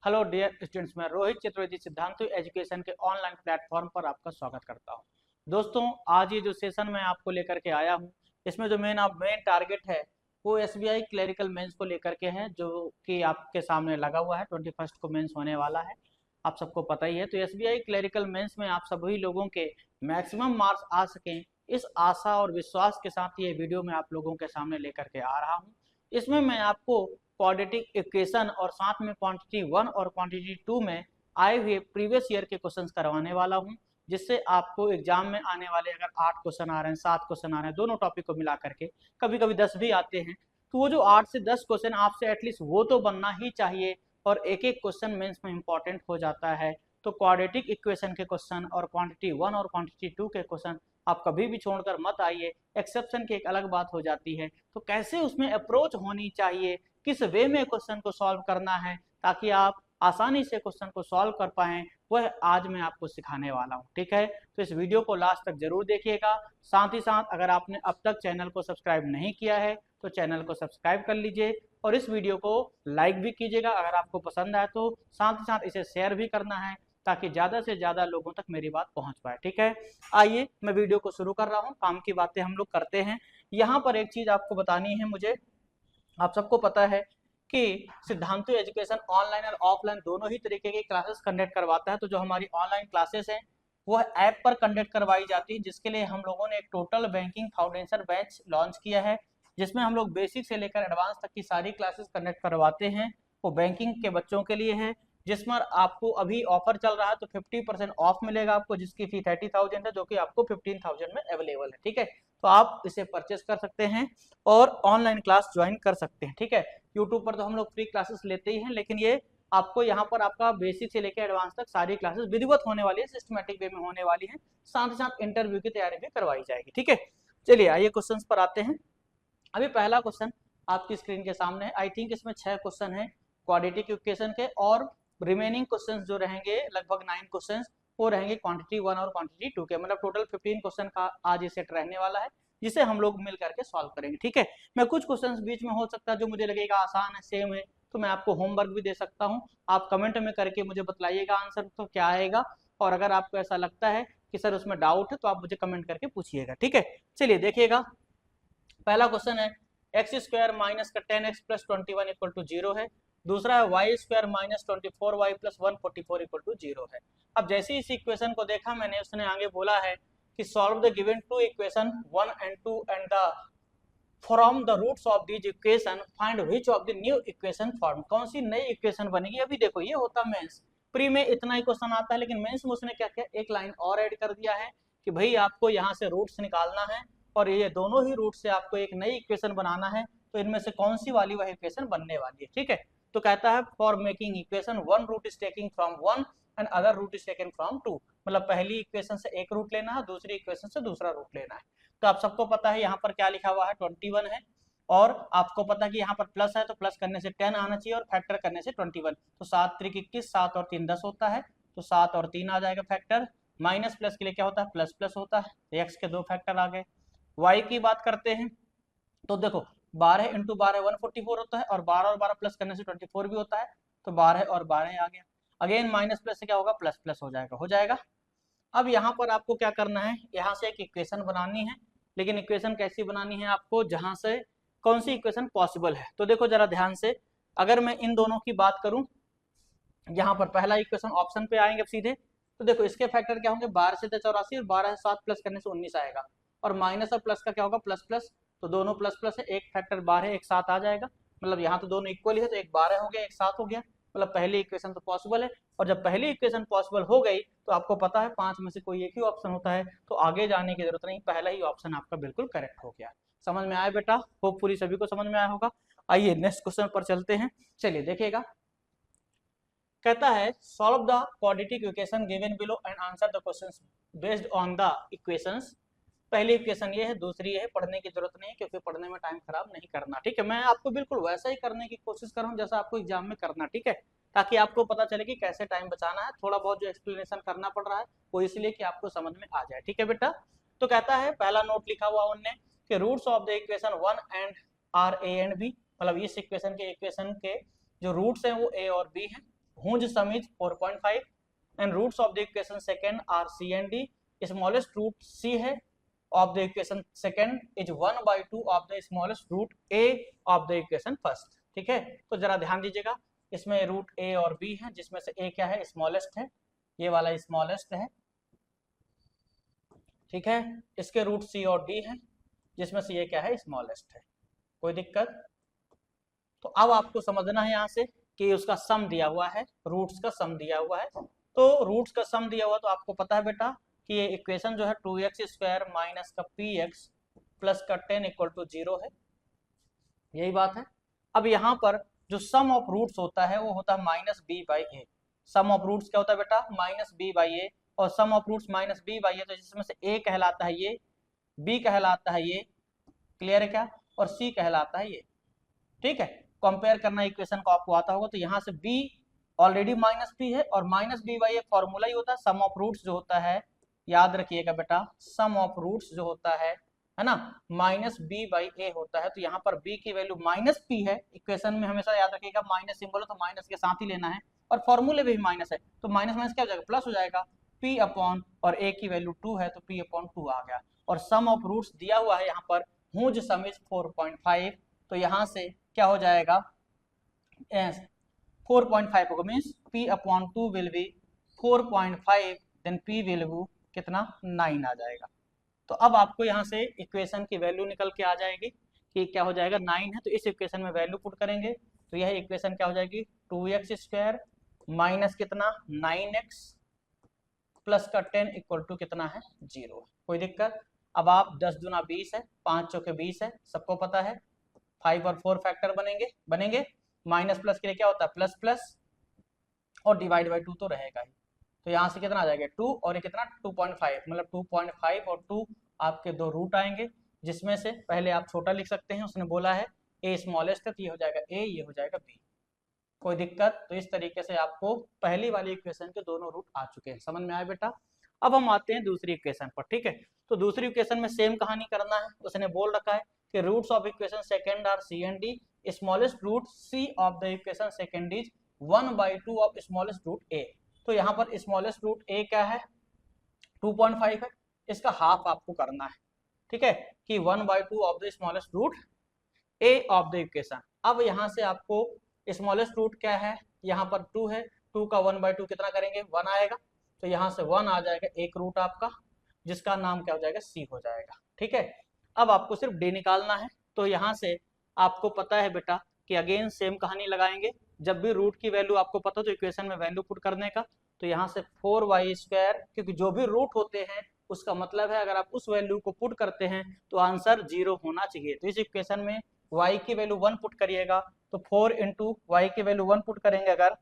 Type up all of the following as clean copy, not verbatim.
Hello dear students, मैं Rohit Chaturvedi सिद्धांतु education के online platform पर आपका स्वागत करता हूं। दोस्तों, आज ये जो सेशन मैं आपको लेकर के आया हूं, इसमें जो मेन टारगेट है वो एसबीआई क्लरिकल मेंस को लेकर के है, जो कि आपके सामने लगा हुआ है। 21 को मेंस होने वाला है, आप सबको पता ही है। तो एसबीआई क्लरिकल मेंस में आप सभी लोगों के मैक्सिमम मार्क्स आ सकें, इस आशा और विश्वास के साथ ये वीडियो मैं आप लोगों के सामने लेकर के आ रहा हूँ। इसमें मैं आपको क्वाड्रेटिक इक्वेशन और साथ में क्वांटिटी 1 और क्वांटिटी 2 में आए हुए प्रीवियस ईयर के क्वेश्चंस करवाने वाला हूं, जिससे आपको एग्जाम में आने वाले अगर 8 क्वेश्चन आ रहे हैं, 7 क्वेश्चन आ रहे हैं, दोनों टॉपिक को मिला करके कभी कभी 10 भी आते हैं, तो वो जो 8 से 10 क्वेश्चन आपसे एटलीस्ट वो तो बनना ही चाहिए। और एक एक क्वेश्चन मेंस में इंपॉर्टेंट हो जाता है। तो क्वाड्रेटिक इक्वेशन के क्वेश्चन और क्वांटिटी 1 और क्वांटिटी 2 के क्वेश्चन आप कभी भी छोड़कर मत आइए। एक्सेप्शन की एक अलग बात हो जाती है, तो कैसे उसमें अप्रोच होनी चाहिए, किस वे में क्वेश्चन को सॉल्व करना है ताकि आप आसानी से क्वेश्चन को सॉल्व कर पाएं, वह आज मैं आपको सिखाने वाला हूं। ठीक है, तो इस वीडियो को लास्ट तक जरूर देखिएगा। साथ ही साथ अगर आपने अब तक चैनल को सब्सक्राइब नहीं किया है तो चैनल को सब्सक्राइब कर लीजिए और इस वीडियो को लाइक भी कीजिएगा अगर आपको पसंद आए तो। साथ ही साथ इसे शेयर भी करना है ताकि ज़्यादा से ज़्यादा लोगों तक मेरी बात पहुंच पाए। ठीक है, आइए मैं वीडियो को शुरू कर रहा हूं। काम की बातें हम लोग करते हैं। यहाँ पर एक चीज़ आपको बतानी है मुझे। आप सबको पता है कि सिद्धांतु एजुकेशन ऑनलाइन और ऑफलाइन दोनों ही तरीके की क्लासेस कंडक्ट करवाता है। तो जो हमारी ऑनलाइन क्लासेस हैं वो ऐप पर कंडक्ट करवाई जाती है, जिसके लिए हम लोगों ने एक total banking foundation batch launch किया है, जिसमें हम लोग बेसिक से लेकर एडवांस तक की सारी क्लासेस कंडक्ट करवाते हैं। वो बैंकिंग के बच्चों के लिए है, जिसमें आपको अभी ऑफर चल रहा है तो 50% ऑफ मिलेगा आपको, जिसकी फी 30,000 है, जो कि आपको 15,000 में अवेलेबल है। ठीक है, तो आप इसे परचेस कर सकते हैं और ऑनलाइन क्लास ज्वाइन कर सकते हैं। ठीक है, यूट्यूब पर तो हम लोग फ्री क्लासेस लेते ही हैं, लेकिन ये आपको यहाँ पर आपका बेसिक से लेकर एडवांस तक सारी क्लासेस विधिवत होने वाली है, सिस्टमेटिक वे में होने वाली है। साथ ही साथ इंटरव्यू की तैयारी भी करवाई जाएगी। ठीक है, चलिए आइए क्वेश्चन पर आते हैं। अभी पहला क्वेश्चन आपकी स्क्रीन के सामने है। आई थिंक इसमें 6 क्वेश्चन है क्वाड्रेटिक इक्वेशन के, और रिमेनिंग क्वेश्चन जो रहेंगे लगभग 9 क्वेश्चन वो रहेंगे क्वांटिटी 1 और क्वांटिटी 2 के। मतलब टोटल 15 क्वेश्चन का आज ये सेट रहने वाला है, जिसे हम लोग मिल करके सॉल्व करेंगे। ठीक है, मैं कुछ क्वेश्चन बीच में हो सकता है जो मुझे लगेगा आसान है, सेम है, तो मैं आपको होमवर्क भी दे सकता हूँ। आप कमेंट में करके मुझे बतलाइएगा आंसर तो क्या आएगा, और अगर आपको ऐसा लगता है कि सर उसमें डाउट है तो आप मुझे कमेंट करके पूछिएगा। ठीक है, चलिए देखिएगा। पहला क्वेश्चन है एक्स स्क्वायर माइनस का 10x प्लस 21 इक्वल टू 0 है। दूसरा है Y square minus 24y plus 144 equal to 0 है। अब जैसे इस इक्वेशन को देखा मैंने, उसने आगे बोला है कि solve the given two equation 1 and 2 and the from the roots of this equation find which of the new equation form. कौन सी नई इक्वेशन बनेगी। अभी देखो, ये होता मेंस, प्री में इतना ही क्वेश्चन आता है, लेकिन मेंस में उसने क्या किया, एक लाइन और ऐड कर दिया है कि भाई आपको यहाँ से रूट्स निकालना है और ये दोनों ही रूट से आपको एक नई इक्वेशन बनाना है, तो इनमें से कौन सी वाली वह इक्वेशन बनने वाली है। ठीक है, तो कहता है for making equation one root is taking from 1 and other root is taken from 2। मतलब पहली इक्वेशन से एक रूट लेना है, दूसरी इक्वेशन से दूसरा रूट लेना है। तो आप सबको पता है यहाँ पर क्या लिखा हुआ है, 21 है, और आपको पता है कि यहाँ पर प्लस है तो प्लस करने से 10 आना चाहिए और फैक्टर करने से 21। तो 7 त्रिक 21, 7 और 3 10 होता है, तो 7 और 3 आ जाएगा फैक्टर। माइनस प्लस के लिए क्या होता है, प्लस प्लस होता है, तो एक्स के 2 फैक्टर आ गए। वाई की बात करते हैं तो देखो 12 इंटू 12 144 होता है, और 12 और 12 प्लस करने से 24 भी होता है, तो 12 और 12 आ गया। अगेन माइनस प्लस से क्या होगा, प्लस प्लस हो जाएगा। अब यहाँ पर आपको क्या करना है, यहाँ से एक इक्वेशन बनानी है, लेकिन इक्वेशन कैसी बनानी है आपको, जहां से कौन सी इक्वेशन पॉसिबल है। तो देखो जरा ध्यान से, अगर मैं इन दोनों की बात करूं, यहाँ पर पहला इक्वेशन ऑप्शन पे आएंगे सीधे, तो देखो इसके फैक्टर क्या होंगे, 12 से 84 और 12 से 7 प्लस करने से 19 आएगा, और माइनस और प्लस का क्या होगा, प्लस प्लस, तो दोनों प्लस प्लस है, एक फैक्टर 12 एक 7 आ जाएगा। मतलब यहाँ तो दोनों इक्वल है, तो एक 12 हो गया एक 7 हो गया, मतलब पहली इक्वेशन तो पॉसिबल है। और जब पहली इक्वेशन पॉसिबल हो गई तो आपको पता है 5 में से कोई एक ही ऑप्शन होता है, तो आगे जाने की जरूरत नहीं, पहला ही ऑप्शन आपका बिल्कुल करेक्ट हो गया। समझ में आया बेटा, होपफुली सभी को समझ में आया होगा। आइए नेक्स्ट क्वेश्चन पर चलते हैं। चलिए देखिएगा, कहता है solve the quadratic equation given below and answer the questions based on the equations. पहली इक्वेशन ये है, दूसरी ये है, पढ़ने की जरूरत नहीं, क्योंकि पढ़ने में टाइम खराब नहीं करना। ठीक है, मैं आपको बिल्कुल वैसा ही करने की कोशिश कर रहा हूँ जैसा आपको एग्जाम में करना। ठीक है, ताकि आपको पता चले कि कैसे टाइम बचाना है। थोड़ा बहुत जो एक्सप्लेनेशन करना पड़ रहा है वो इसलिए कि आपको समझ में आ जाए। ठीक है बेटा, तो कहता है पहला नोट लिखा हुआ उनने कि roots of the equation 1 and are A and B. मतलब इस इक्वेशन के जो रूट्स हैं वो ए और बी हैं, whose sum is 4.5 and roots of the equation second are c and d. smallest root c है of the equation second is 1/2 of the smallest root a of the equation first. ठीक है, तो जरा ध्यान दीजिएगा, इसमें root a और b है, जिसमें से a क्या है, स्मॉलेस्ट है, ये वाला स्मॉलेस्ट है, ठीक है। इसके रूट c और d है, जिसमें से ये क्या है, स्मॉलेस्ट है। कोई दिक्कत? तो अब आपको समझना है यहाँ से कि उसका सम दिया हुआ है, रूट्स का सम दिया हुआ है। तो रूट्स का सम दिया हुआ, तो आपको पता है बेटा कि ये इक्वेशन जो है 2x² माइनस का px प्लस का 10 इक्वल टू 0 है, यही बात है। अब यहाँ पर जो सम ऑफ रूट्स होता है वो होता है minus b/a। Some of roots क्या होता है बेटा, माइनस b/a, और सम ऑफ रूट्स माइनस b/a, तो जिसमें से a कहलाता है ये, b कहलाता है ये, क्लियर है क्या, और c कहलाता है ये, ठीक है। कंपेयर करना इक्वेशन को आपको आता होगा, तो यहाँ से b ऑलरेडी माइनस p है, और माइनस b/a फॉर्मूला ही होता है सम ऑफ रूट्स जो होता है, याद रखिएगा बेटा, सम ऑफ रूट्स जो होता है ना, माइनस b/a होता है। तो यहाँ पर b की वैल्यू माइनस p है, इक्वेशन में हमेशा याद रखिएगा माइनस सिंबल है तो माइनस के साथ ही लेना है, और फॉर्मूले में भी माइनस है, तो माइनस माइनस क्या हो जाएगा, प्लस हो जाएगा, p अपॉन, और a की वैल्यू 2 है तो p अपॉन 2 आ गया। और सम ऑफ रूट्स दिया हुआ है यहाँ पर, हुज सम इज 4.5, तो यहाँ से क्या हो जाएगा, 4.5 होगा, means p upon 2 will be 4.5, then p will be कितना, 9 आ जाएगा। तो अब आपको यहाँ से इक्वेशन की वैल्यू निकल के आ जाएगी कि क्या हो जाएगा, 9 है, तो इस इक्वेशन में वैल्यू पुट करेंगे, तो यह इक्वेशन क्या हो जाएगी, 2x² माइनस कितना, 9x प्लस का 10 इक्वल टू कितना है, 0। कोई दिक्कत? अब आप 10 दूना 20 है, 5 चौके 20 है, सबको पता है, 5 और 4 फैक्टर बनेंगे, माइनस प्लस के लिए क्या होता है, प्लस प्लस, और डिवाइड बाई 2 तो रहेगा ही। तो यहाँ से कितना आ जाएगा, 2, और ये कितना 2.5, मतलब 2.5 और 2 आपके दो रूट आएंगे, जिसमें से पहले आप छोटा लिख सकते हैं, उसने बोला है a स्मॉलेस्ट है, तो ये हो जाएगा a, ये हो जाएगा b। कोई दिक्कत? तो इस तरीके से आपको पहली वाली इक्वेशन के दोनों रूट आ चुके हैं, समझ में आया बेटा। अब हम आते हैं दूसरी इक्वेशन पर, ठीक है। तो दूसरी इक्वेशन में सेम कहानी करना है, उसने बोल रखा है कि roots of equation second are c and d, smallest root c of the equation second is 1/2 of smallest root a। तो यहाँ पर स्मॉलेस्ट रूट a क्या है, 2.5 है, इसका हाफ आपको करना है, ठीक है, कि 1/2 of the smallest root a of the equation. अब यहाँ से आपको स्मॉलेस्ट रूट क्या है, यहाँ पर 2 है, 2 का 1/2 कितना करेंगे, 1 आएगा, तो यहाँ से 1 आ जाएगा, एक रूट आपका, जिसका नाम क्या हो जाएगा, c हो जाएगा, ठीक है। अब आपको सिर्फ d निकालना है, तो यहाँ से आपको पता है बेटा कि अगेन सेम कहानी लगाएंगे, जब भी रूट की वैल्यू आपको पता हो तो इक्वेशन में वैल्यू पुट करने का। तो यहाँ से 4y², क्योंकि जो भी रूट होते हैं उसका मतलब है अगर आप उस वैल्यू को पुट करते हैं तो आंसर 0 होना चाहिए। तो इस इक्वेशन में y की वैल्यू 1 पुट करिएगा, तो 4 इंटू वाई की वैल्यू 1 पुट करेंगे अगर,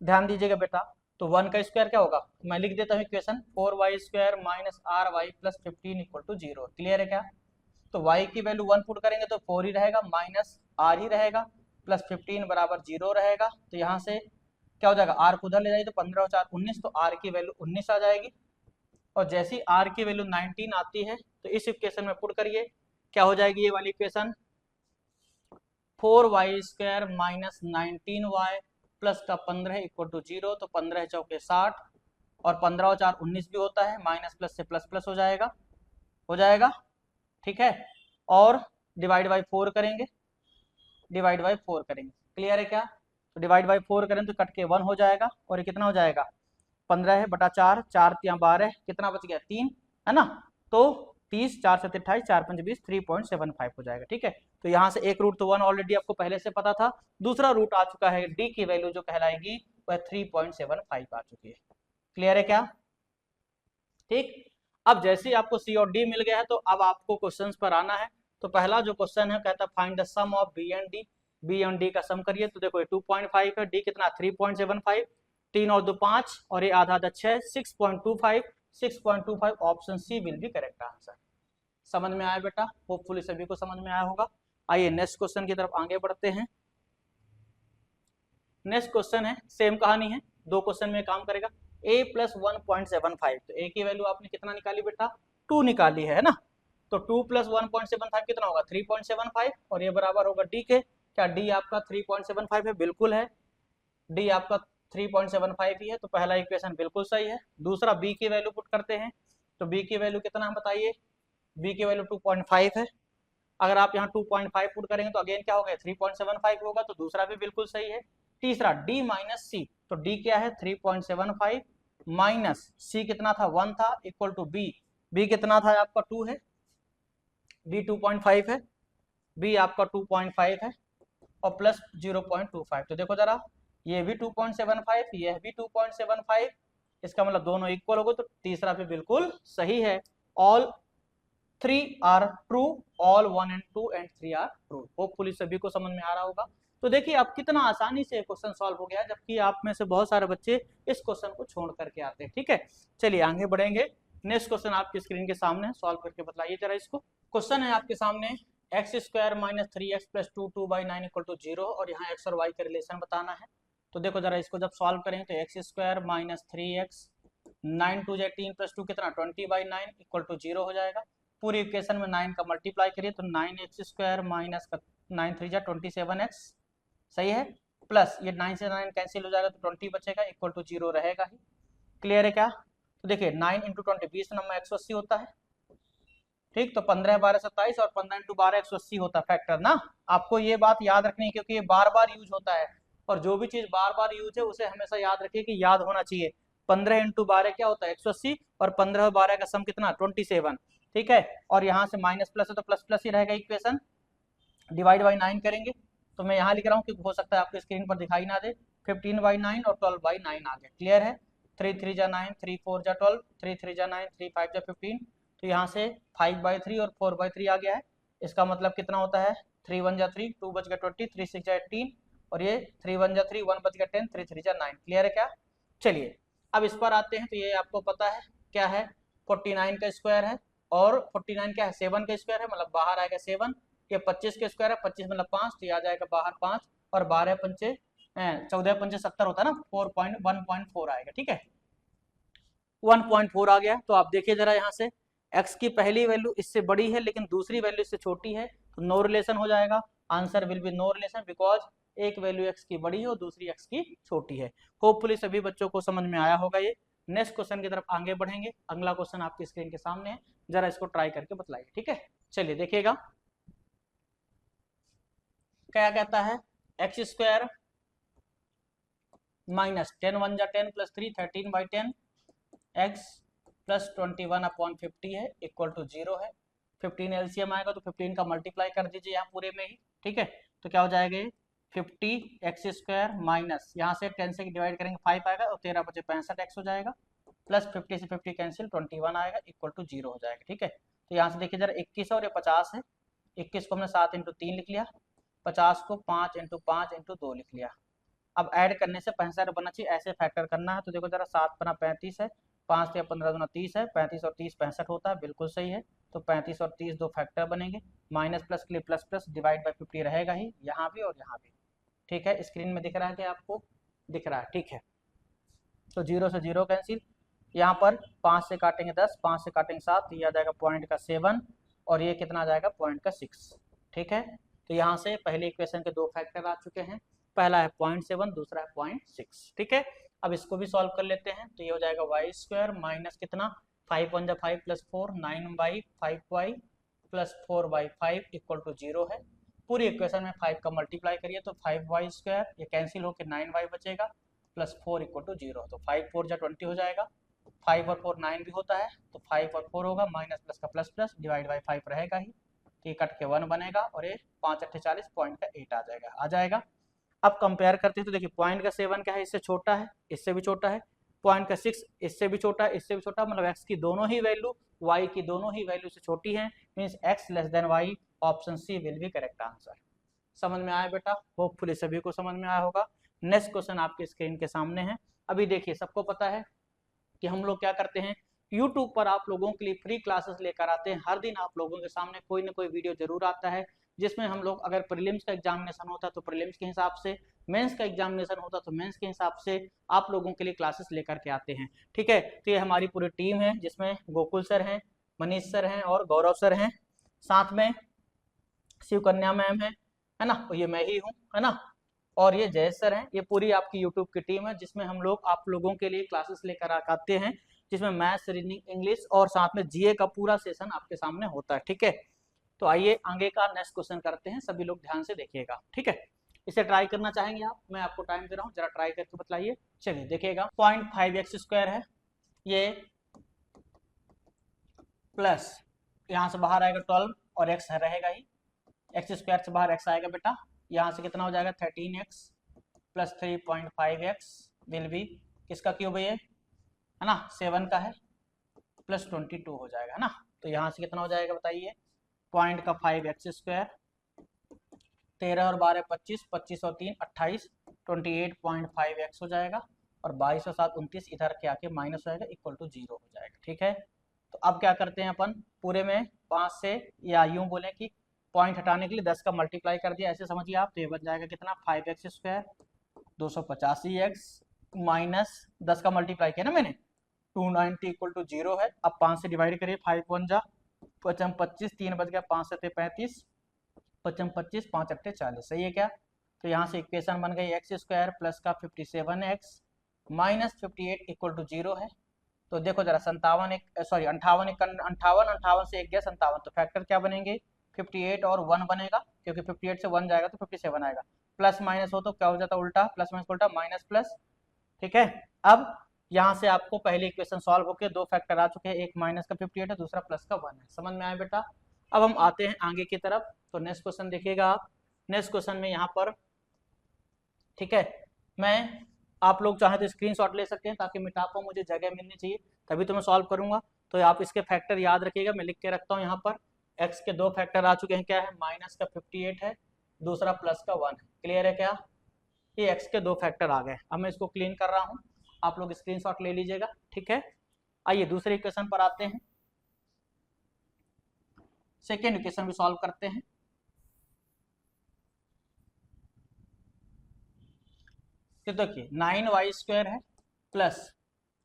ध्यान दीजिएगा बेटा, तो 1 का स्क्वायर क्या होगा, मैं लिख देता हूँ equation, 4y² minus ry plus 15 equal to 0। Clear है क्या? तो y की वैल्यू 1 पुट करेंगे तो 4 ही रहेगा, माइनस r ही रहेगा, प्लस 15 बराबर 0 रहेगा। तो यहाँ से क्या हो जाएगा, r को उधर ले जाइए तो 15 और 4 19, तो r की वैल्यू 19 आ जाएगी। और जैसे ही r की वैल्यू 19 आती है तो इस इक्वेशन में पुट करिए, क्या हो जाएगी ये वाली equation, 4y² minus 19y plus का 15 इक्वल टू 0। तो 15 चौके 60, और 15 और 4 19 भी होता है, माइनस प्लस से प्लस प्लस हो जाएगा, ठीक है। और डिवाइड बाई 4 करेंगे, क्लियर है क्या? तो डिवाइड बाई 4 करें तो कट के 1 हो जाएगा, और ये कितना हो जाएगा, 15 है बटा 4, 4 × 12, कितना बच गया, 3 है ना, तो 30, 4 से 28, 4 5 20, 3.75 हो जाएगा, ठीक है। तो यहाँ से एक रूट तो 1 ऑलरेडी आपको पहले से पता था, दूसरा रूट आ चुका है, डी की वैल्यू जो कहलाएगी वह 3.75 आ चुकी है। क्लियर है क्या? ठीक। अब जैसे ही आपको सी और डी मिल गया है तो अब आपको क्वेश्चंस पर आना है। तो पहला जो क्वेश्चन है कहता है find the sum of B and D, B and D का सम करिए। तो देखो ये 2.5 है, डी कितना 3.75, 3 और 2 5, और ये आधा 6, 6.25 option C will be correct answer. समझ में आया बेटा? होपफुली सभी को समझ में आया होगा। आइए नेक्स्ट क्वेश्चन की तरफ आगे बढ़ते हैं। नेक्स्ट क्वेश्चन है, सेम कहानी है, दो क्वेश्चन में काम करेगा। a प्लस 1.75, तो a की वैल्यू आपने कितना निकाली बेटा, 2 निकाली है ना, तो 2 प्लस 1.75 कितना होगा 3.75, और ये बराबर होगा d के। क्या d आपका 3.75 है? बिल्कुल है। डी आपका 3.75 ही है, तो पहला इक्वेशन बिल्कुल सही है। दूसरा बी की वैल्यू पुट करते हैं, तो बी की वैल्यू कितना है बताइए, बी की वैल्यू 2.5 है। अगर आप यहाँ 2.5 पुट करेंगे तो अगेन क्या होगा, 3.75 होगा, तो दूसरा भी बिल्कुल सही है। तीसरा डी माइनस सी, तो डी क्या है 3.75 माइनस सी कितना था 1 था, इक्वल टू बी, बी कितना था आपका 2 है, बी 2.5 है, बी आपका 2.5 है और प्लस 0.25। तो देखो जरा, ये भी 2.75, यह भी 2.75, इसका मतलब दोनों इक्वल हो गए, तो तीसरा भी बिल्कुल सही है। All 3 are true, all 1 and 2 and 3 are true. Hopefully सभी को समझ में आ रहा होगा। तो देखिए अब कितना आसानी से क्वेश्चन सॉल्व हो गया, जबकि आप में से बहुत सारे बच्चे इस क्वेश्चन को छोड़ करके आते हैं। ठीक है, चलिए आगे बढ़ेंगे। नेक्स्ट क्वेश्चन आपकी स्क्रीन के सामने, सॉल्व करके बताइए जरा इसको। क्वेश्चन है आपके सामने, X square minus 3x plus 2/9 equal to 0, और यहाँ एक्स और वाई का रिलेशन बताना है। तो देखो जरा, इसको जब सॉल्व करेंगे तो x square minus 3x 9 2 18 plus 2 कितना 20/9 इक्वल टू 0 हो जाएगा। पूरी इक्वेशन में 9 का मल्टीप्लाई करिए तो 9x स्क्वायर माइनस 9 3 जा 27x, सही है, प्लस ये 9 से 9 कैंसिल हो जाएगा तो 20 बचेगा, इक्वल टू 0 रहेगा ही। क्लियर है क्या? तो देखिए 9 इंटू 20 20 नंबर 180 होता है, ठीक, तो 15 12 27 और 15 इंटू 12 180 होता है फैक्टर ना। आपको ये बात याद रखनी है क्योंकि ये बार बार यूज होता है, और जो भी चीज बार बार यूज है उसे हमेशा याद रखिए कि याद होना चाहिए। 15 इंटू 12 क्या होता है 180, और 15 और 12 का सम कितना 27, ठीक है। और यहाँ से माइनस प्लस है तो प्लस प्लस ही रहेगा इक्वेशन, डिवाइड बाई 9 करेंगे, तो मैं यहाँ लिख रहा हूँ क्योंकि हो सकता है आपके स्क्रीन पर दिखाई ना दे। 15/9 और 12/9 आ गया। क्लियर है? 3 3 जा 9, 3 4 जा 12, 3 3 जा 9, 3 5 जा 15, तो यहाँ से 5/3 और 4/3 आ गया है। इसका मतलब कितना होता है 3 1 जा 3, 2 बच गया 20, 3 6 जा 18, और ये 3 1 जा 3, 1 बच गया 10, 3 3 जा 9। क्लियर है क्या? चलिए अब इस पर आते हैं, तो ये आपको पता है क्या है, 49 का स्क्वायर है, और 49 क्या है 7 का स्क्वायर है, मतलब बाहर आएगा 7। ये 25 के स्क्वायर है, 25 मतलब 5, तो ये आ जाएगा बाहर 5, और 12 पंचे 14 पंचे 70 होता है ना, 4.1.4 आएगा। ठीक है, 1.4 आ गया। तो आप देखिए जरा यहाँ से, x की पहली वैल्यू इससे बड़ी है लेकिन दूसरी वैल्यू इससे छोटी है, तो नो रिलेशन हो जाएगा। Answer will be no relation, because एक वैल्यू x की बड़ी है और दूसरी x की छोटी है। होपफुली सभी बच्चों को समझ में आया होगा ये। नेक्स्ट क्वेश्चन की तरफ आगे बढ़ेंगे। अगला क्वेश्चन आपकी स्क्रीन के सामने है, जरा इसको ट्राई करके बताइए। ठीक है, चलिए देखिएगा क्या कहता है, एक्स स्क्वायर माइनस 10 1 जा 10 प्लस 3 13/10 एक्स प्लस 21/50 है, इक्वल टू 0 है। 15 एलसीएम आएगा तो 15 का मल्टीप्लाई कर दीजिए यहाँ पूरे में ही। ठीक है, तो क्या हो जाएगा ये 50 एक्स स्क्वायर माइनस, यहाँ से 10 से डिवाइड करेंगे 5 आएगा, और 13 बचे 65 एक्स हो जाएगा, प्लस 50 से 50 कैंसिल 21 आएगा, इक्वल टू 0 हो जाएगा। ठीक है, तो यहाँ से देखिए जरा 21 और ये 50 है, 21 को हमने 7 इंटू 3 लिख लिया, 50 को 5 इंटू 5 इंटू 2 लिख लिया। अब ऐड करने से 65 बनना चाहिए, ऐसे फैक्टर करना है। तो देखो जरा 7 बना 35 है, 5 या 15 दूना 30 है, 35 और 30 65 होता है, बिल्कुल सही है। तो 35 और 30 दो फैक्टर बनेंगे, माइनस प्लस के लिए प्लस प्लस, डिवाइड बाई 50 रहेगा ही यहाँ भी और यहाँ भी। ठीक है, स्क्रीन में दिख रहा है कि आपको दिख रहा है? ठीक है, तो 0 से 0 कैंसिल, यहाँ पर 5 से काटेंगे 10, 5 से काटेंगे 7, तो ये आ जाएगा पॉइंट का 7, और ये कितना आ जाएगा पॉइंट का 6। ठीक है, तो यहाँ से पहले इक्वेशन के दो फैक्टर आ चुके हैं, पहला है 0.7, दूसरा है 0.6। ठीक है, अब इसको भी सॉल्व कर लेते हैं, तो ये हो जाएगा वाई स्क्वायर माइनस कितना 5 1 जा 5 plus 4 9/5y plus 4/5 equal to 0 है। पूरी इक्वेशन में 5 का मल्टीप्लाई करिए तो 5y स्क्वायर, ये कैंसिल होकर 9y बचेगा, प्लस 4 इक्वल टू 0, तो 5 4 जा 20 हो जाएगा, 5 और 4 9 भी होता है, तो 5 और 4 होगा, माइनस प्लस का प्लस प्लस, डिवाइड बाई 5 रहेगा ही, तो ये कट के 1 बनेगा, और ये 5 8 40 पॉइंट का 8 आ जाएगा। अब कंपेयर करते हैं तो देखिए पॉइंट का 7 क्या है, इससे छोटा है, इससे भी छोटा है, पॉइंट का 6 इससे भी छोटा है, इससे भी छोटा, मतलब x की दोनों ही वैल्यू y की दोनों ही वैल्यू से छोटी है, means x less than y, option C will be correct answer. समझ में आया बेटा? होपफुली सभी को समझ में आया होगा। नेक्स्ट क्वेश्चन आपके स्क्रीन के सामने है। अभी देखिए सबको पता है कि हम लोग क्या करते हैं, YouTube पर आप लोगों के लिए फ्री क्लासेस लेकर आते हैं। हर दिन आप लोगों के सामने कोई ना कोई वीडियो जरूर आता है, जिसमें हम लोग अगर प्रीलिम्स का एग्जामिनेशन होता है तो प्रीलिम्स के हिसाब से, मेंस का एग्जामिनेशन होता तो मेंस के हिसाब से आप लोगों के लिए क्लासेस लेकर के आते हैं। ठीक है, तो ये हमारी पूरी टीम है, जिसमें गोकुल सर हैं, मनीष सर हैं और गौरव सर हैं, साथ में शिव कन्या मैम है ना, और ये मैं ही हूँ, है ना, और ये जय सर हैं, ये पूरी आपकी यूट्यूब की टीम है जिसमें हम लोग आप लोगों के लिए क्लासेस लेकर आते हैं, जिसमें मैथ्स, रीजनिंग, इंग्लिश और साथ में जीए का पूरा सेशन आपके सामने होता है। ठीक है, तो आइए आगे का नेक्स्ट क्वेश्चन करते हैं, सभी लोग ध्यान से देखिएगा। ठीक है, इसे ट्राई करना चाहेंगे आप, मैं आपको टाइम दे रहा हूँ, जरा ट्राई करके बताइए। चलिए देखिएगा, 0.5x² है ये, प्लस यहाँ से बाहर आएगा 12 और x रहेगा ही, x² से बाहर x आएगा बेटा, यहाँ से कितना हो जाएगा 13x plus 3.5x will be किसका क्यूब है ये, है ना, 7 का है, प्लस 22 हो जाएगा, है ना। तो यहाँ से कितना हो जाएगा बताइए, पॉइंट का 5x², 13 और 12 25, 25 और 3 28, 28.5x हो जाएगा, और 22 और 7 29, इधर के आके माइनस हो जाएगा, इक्वल टू 0 हो जाएगा। ठीक है, तो अब क्या करते हैं अपन, पूरे में 5 से, या यूं बोले कि पॉइंट हटाने के लिए 10 का मल्टीप्लाई कर दिया, ऐसे समझिए आप, तो ये बन जाएगा कितना 5x² 285x माइनस 10 का मल्टीप्लाई किया ना मैंने, 290 इक्वल टू 0 है। अब 5 से डिवाइड करिए, 5 1 जा 5 25, 3 बच गया, 5 7 35, 5 25, 5 8 40, सही है क्या। तो यहाँ से इक्वेशन बन गई x² प्लस का 57x माइनस 58 इक्वल टू 0 है। तो देखो जरा 57 एक सॉरी 58 58 से एक गया 57, तो फैक्टर क्या बनेंगे 58 और 1 बनेगा, क्योंकि 58 से 1 जाएगा तो 57 आएगा, प्लस माइनस हो तो क्या हो जाता है उल्टा, प्लस माइनस उल्टा माइनस प्लस। ठीक है, अब यहाँ से आपको पहले इक्वेशन सॉल्व होके 2 फैक्टर आ चुके हैं, एक माइनस का 58 है, दूसरा प्लस का 1 है, समझ में आया बेटा। अब हम आते हैं आगे की तरफ, तो नेक्स्ट क्वेश्चन देखिएगा आप, नेक्स्ट क्वेश्चन में यहाँ पर, ठीक है, मैं आप लोग चाहे तो स्क्रीनशॉट ले सकते हैं ताकि मिटा पाऊँ, मुझे जगह मिलनी चाहिए तभी तो मैं सॉल्व करूंगा। तो आप इसके फैक्टर याद रखिएगा, मैं लिख के रखता हूँ यहाँ पर, x के 2 फैक्टर आ चुके हैं, क्या है, माइनस का 58 है, दूसरा प्लस का 1 है, क्लियर है क्या, ये x के 2 फैक्टर आ गए। अब मैं इसको क्लीन कर रहा हूँ, आप लोग स्क्रीनशॉट ले लीजिएगा। ठीक है, आइए दूसरे इक्वेशन पर आते हैं, सेकेंड इक्वेशन भी सॉल्व करते हैं। तो देखिए 9y² है प्लस,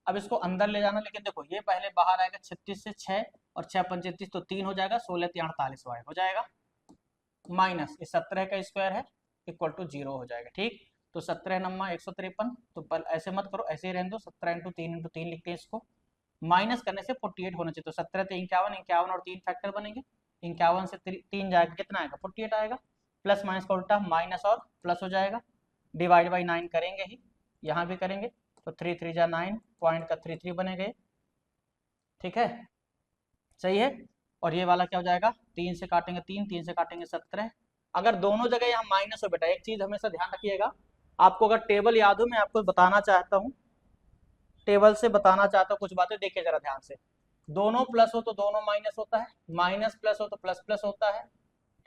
अब इसको अंदर ले जाना, लेकिन देखो ये पहले बाहर आएगा 36 से 6 और 6 35 तो 3 हो जाएगा, 16 3 48 y हो जाएगा, माइनस ये 17 का स्क्वायर है इक्वल टू 0 हो जाएगा। ठीक, तो 17 नम्मा 153, तो ऐसे मत करो, ऐसे ही रहने दो, 17 इंटू 3 लिखते हैं इसको, माइनस करने से 48 होना चाहिए, तो 17 तो 51, 51 और 3 फैक्टर बनेंगे, 51 से 3 जाएगा, कितना आएगा 48 आएगा, प्लस माइनस का उल्टा माइनस और प्लस हो जाएगा, डिवाइड बाई 9 करेंगे ही, यहाँ भी करेंगे, तो 3 3 जा 9, पॉइंट का 3 3 बने गए। ठीक है, सही है, और ये वाला क्या हो जाएगा, 3 से काटेंगे 3, 3 से काटेंगे 17, अगर दोनों जगह यहाँ माइनस हो बेटा, एक चीज हमेशा ध्यान रखिएगा, आपको अगर टेबल याद हो, मैं आपको बताना चाहता हूँ, टेबल से बताना चाहता हूँ कुछ बातें, देखिए जरा ध्यान से, दोनों प्लस हो तो दोनों माइनस होता है, माइनस प्लस हो तो प्लस प्लस होता है।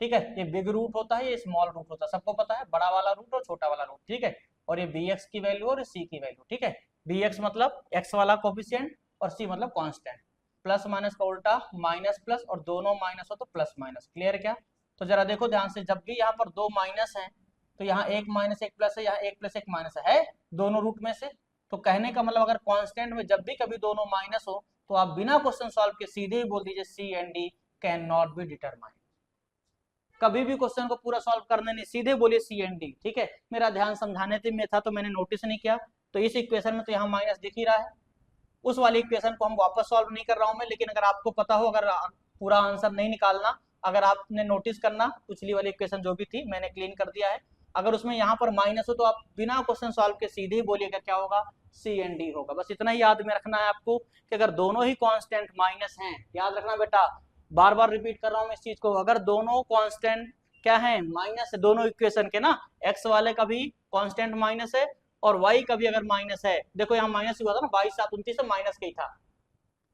ठीक है, ये बिग रूट होता है, ये स्मॉल रूट होता है, सबको पता है, बड़ा वाला रूट और छोटा वाला रूट। ठीक है, और ये bx की वैल्यू और c की वैल्यू। ठीक है, bx मतलब x वाला कोफिशिएंट और c मतलब कांस्टेंट, प्लस माइनस का उल्टा माइनस प्लस, और दोनों माइनस हो तो प्लस माइनस, क्लियर क्या। तो जरा देखो ध्यान से, जब भी यहाँ पर 2 माइनस है तो यहाँ एक माइनस एक प्लस है, यहाँ एक प्लस एक माइनस है दोनों रूट में से, तो कहने का मतलब अगर कांस्टेंट में जब भी कभी दोनों माइनस हो तो आप बिना क्वेश्चन सॉल्व के सीधे ही बोल दीजिए C and D can not be determined, कभी भी क्वेश्चन को पूरा सॉल्व करने नहीं, सीधे बोलिए सी एंड डी। ठीक है, मेरा ध्यान समझाने में था तो मैंने नोटिस नहीं किया, तो इस इक्वेशन में तो यहाँ माइनस दिख ही रहा है, उस वाली इक्वेशन को हम वापस सॉल्व नहीं कर रहा हूं मैं, लेकिन अगर आपको पता हो, अगर पूरा आंसर नहीं निकालना, अगर आपने नोटिस करना, पिछली वाली इक्वेशन जो भी थी मैंने क्लीन कर दिया है, अगर उसमें यहाँ पर माइनस हो तो आप बिना क्वेश्चन सॉल्व के सीधे ही बोलिएगा क्या होगा, सी एंड डी होगा। बस इतना ही याद में रखना है आपको कि अगर दोनों ही कांस्टेंट माइनस हैं, याद रखना बेटा, बार बार रिपीट कर रहा हूं मैं इस चीज को, अगर दोनों कांस्टेंट क्या है, माइनस है, दोनों इक्वेशन के ना, एक्स वाले का भी कांस्टेंट माइनस है और वाई का भी अगर माइनस है, देखो यहाँ माइनस हुआ था ना, 22 7 29 से माइनस का ही था,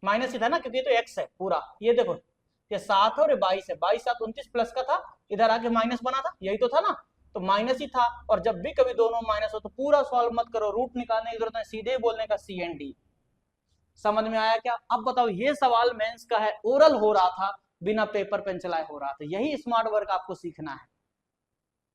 माइनस ही था ना, क्योंकि ये तो एक्स है पूरा, ये देखो ये 7 और 22 है, 22 7 29 प्लस का था, इधर आके माइनस बना था, यही तो था ना, तो माइनस ही था, और जब भी कभी दोनों माइनस हो तो पूरा सॉल्व मत करो, रूट निकालने की जरूरत है, सीधे बोलने का सी एंड डी। समझ में आया क्या। अब बताओ, ये सवाल मेंस का है, ओरल हो रहा था, बिना पेपर पेन चलाए हो रहा था, यही स्मार्ट वर्क आपको सीखना है।